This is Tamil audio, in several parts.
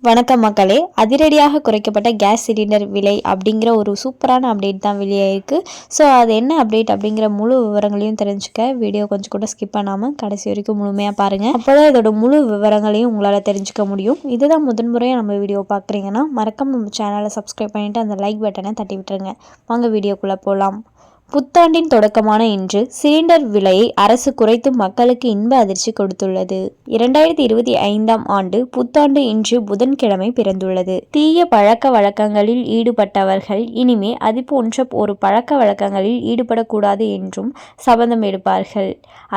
வணக்கம் மக்களே. அதிரடியாக குறைக்கப்பட்ட கேஸ் சிலிண்டர் விலை அப்படிங்கிற ஒரு சூப்பரான அப்டேட் தான் வெளியாயிருக்கு. ஸோ அது என்ன அப்டேட் அப்படிங்கிற முழு விவரங்களையும் தெரிஞ்சுக்க வீடியோ கொஞ்சம் கூட ஸ்கிப் பண்ணாமல் கடைசி வரைக்கும் முழுமையாக பாருங்கள். அப்போ தான் இதோட முழு விவரங்களையும் உங்களால் தெரிஞ்சுக்க முடியும். இதுதான் முதன்முறையாக நம்ம வீடியோ பார்க்குறீங்கன்னா மறக்காம நம்ம சேனலை சப்ஸ்கிரைப் பண்ணிவிட்டு அந்த லைக் பட்டனை தட்டி விட்டுருங்க. வாங்க வீடியோக்குள்ளே போகலாம். புத்தாண்டின் தொடக்கமான இன்று சிலிண்டர் விலையை அரசு குறைத்து மக்களுக்கு இன்ப அதிர்ச்சி கொடுத்துள்ளது. 2025ஆம் ஆண்டு புத்தாண்டு இன்று புதன்கிழமை பிறந்துள்ளது. தீய பழக்க வழக்கங்களில் ஈடுபட்டவர்கள் இனிமே அதுபோன்ற ஒரு பழக்க வழக்கங்களில் ஈடுபடக்கூடாது என்றும் சபதம் எடுப்பார்கள்.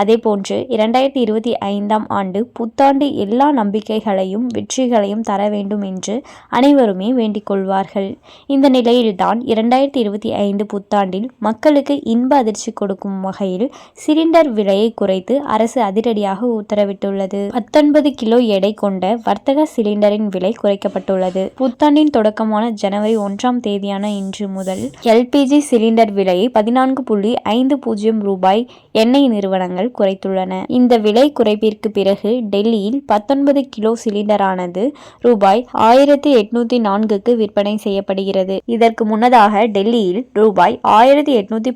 அதேபோன்று 2025ஆம் ஆண்டு புத்தாண்டு எல்லா நம்பிக்கைகளையும் வெற்றிகளையும் தர வேண்டும் என்று அனைவருமே வேண்டிக் கொள்வார்கள். இந்த நிலையில்தான் 2025 புத்தாண்டில் மக்களுக்கு இன்ப அதிர்ச்சி கொடுக்கும் வகையில் சிலிண்டர் விலையை குறைத்து அரசு அதிரடியாக உத்தரவிட்டுள்ளது. 19 கிலோ எடை கொண்ட வர்த்தக சிலிண்டரின் விலை குறைக்கப்பட்டுள்ளது. புத்தாண்டின் தொடக்கமான ஜனவரி 1ஆம் தேதியான இன்று முதல் எல்பிஜி சிலிண்டர் விலையை 14.50 ரூபாய் எண்ணெய் நிறுவனங்கள் குறைத்துள்ளன. இந்த விலை குறைப்பிற்கு பிறகு டெல்லியில் 19 கிலோ சிலிண்டரானது ரூபாய் 1804க்கு விற்பனை செய்யப்படுகிறது. இதற்கு முன்னதாக டெல்லியில் ரூபாய் 1818.50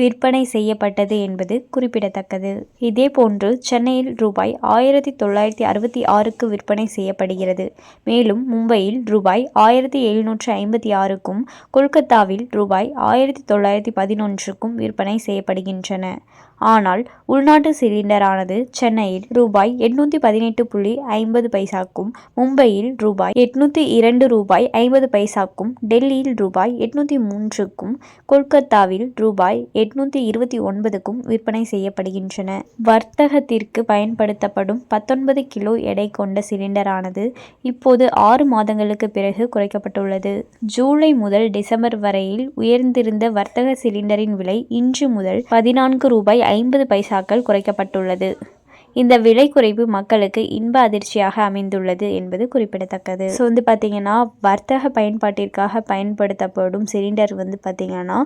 விற்பனை செய்யப்பட்டது என்பது குறிப்பிடத்தக்கது. இதேபோன்று சென்னையில் ரூபாய் 1966க்கு விற்பனை செய்யப்படுகிறது. மேலும் மும்பையில் ரூபாய் 1756க்கும் கொல்கத்தாவில் ரூபாய் 1911க்கும் விற்பனை செய்யப்படுகின்றன. ஆனால் உள்நாட்டு சிலிண்டரானது சென்னையில் ரூபாய் 818.50க்கும் மும்பையில் ரூபாய் 802.50க்கும் டெல்லியில் ரூபாய் 803க்கும் கொல்கத்தாவில் ரூபாய் 829க்கும் விற்பனை செய்யப்படுகின்றன. வர்த்தகத்திற்கு பயன்படுத்தப்படும் 19 கிலோ எடை கொண்ட சிலிண்டரானது இப்போது 6 மாதங்களுக்கு பிறகு குறைக்கப்பட்டுள்ளது. ஜூலை முதல் டிசம்பர் வரையில் உயர்ந்திருந்த வர்த்தக சிலிண்டரின் விலை இன்று முதல் 14 ரூபாய் 50 குறைக்கப்பட்டுள்ளது. இந்த விலை குறைப்பு மக்களுக்கு இன்ப அதிர்ச்சியாக அமைந்துள்ளது என்பது குறிப்பிடத்தக்கது. ஸோ பார்த்தீங்கன்னா வர்த்தக பயன்பாட்டிற்காக பயன்படுத்தப்படும் சிலிண்டர் பார்த்தீங்கன்னா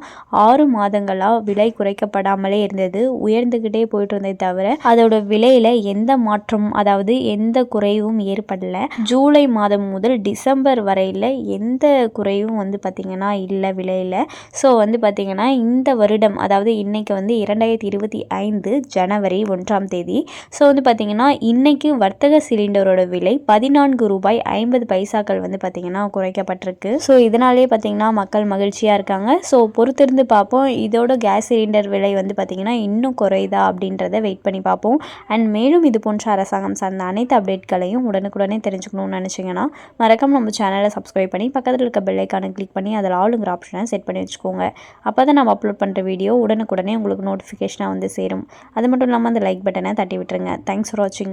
6 மாதங்களாக விலை குறைக்கப்படாமலே இருந்தது. உயர்ந்துக்கிட்டே போயிட்டு இருந்ததை தவிர அதோட விலையில் எந்த மாற்றம் அதாவது எந்த குறைவும் ஏற்படலை. ஜூலை மாதம் முதல் டிசம்பர் வரையில் எந்த குறைவும் பார்த்தீங்கன்னா இல்லை விலையில். ஸோ பார்த்தீங்கன்னா இந்த வருடம் அதாவது இன்னைக்கு 2025 ஜனவரி 1ஆம் தேதி. ஸோ பார்த்தீங்கன்னா இன்னைக்கு வர்த்தக சிலிண்டரோட விலை 14 ரூபாய் 50 பார்த்தீங்கன்னா குறைக்கப்பட்டிருக்கு. ஸோ இதனாலே பார்த்தீங்கன்னா மக்கள் மகிழ்ச்சியாக இருக்காங்க. ஸோ பொறுத்திருந்து பார்ப்போம் இதோட கேஸ் சிலிண்டர் விலை பார்த்தீங்கன்னா இன்னும் குறையுதா அப்படின்றத வெயிட் பண்ணி பார்ப்போம். அண்ட் மேலும் இது போன்ற அரசாங்கம் சார்ந்த அனைத்து அப்டேட்களையும் உடனுக்குடனே தெரிஞ்சுக்கணும்னு நினச்சிங்கன்னா மறக்காம நம்ம சேனலை சப்ஸ்கிரைப் பண்ணி பக்கத்தில் இருக்க பெல் ஐக்கானை கிளிக் பண்ணி அதில் ஆளுங்கிற ஆப்ஷனை செட் பண்ணி வச்சுக்கோங்க. அப்போ தான் நம்ம அப்லோட் பண்ணுற வீடியோ உடனுக்குடனே உங்களுக்கு நோட்டிஃபிகேஷனாக சேரும். அது மட்டும் இல்லாமல் அந்த லைக் பட்டனை தட்டி விட்டுருங்க. Thanks for watching.